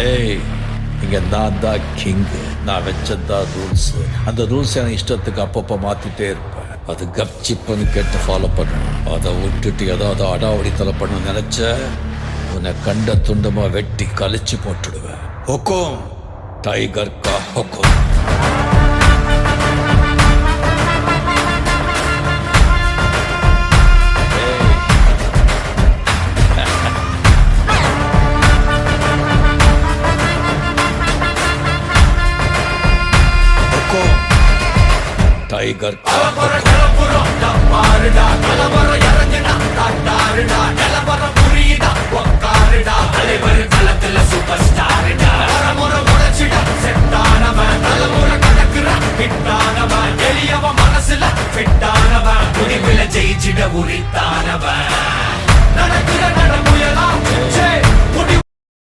ஏய், இங்க நான் தான் கிங்கு. நான் வச்சதான் ரூல்ஸ். அந்த ரூல்ஸ் எனக்கு இஷ்டத்துக்கு அப்பப்போ மாத்திட்டே இருப்பேன். அது கப்சிப்புன்னு கேட்டு ஃபாலோ பண்ணணும். அதை விட்டுட்டு ஏதாவது அடாவடித்தலை பண்ண நினைச்ச உன்னை கண்ட துண்டமா வெட்டி கழிச்சு போட்டுடுவேன். ஹுக்கும், டைகர் கா ஹுக்கும். டைகர் கா ஹுக்கும்.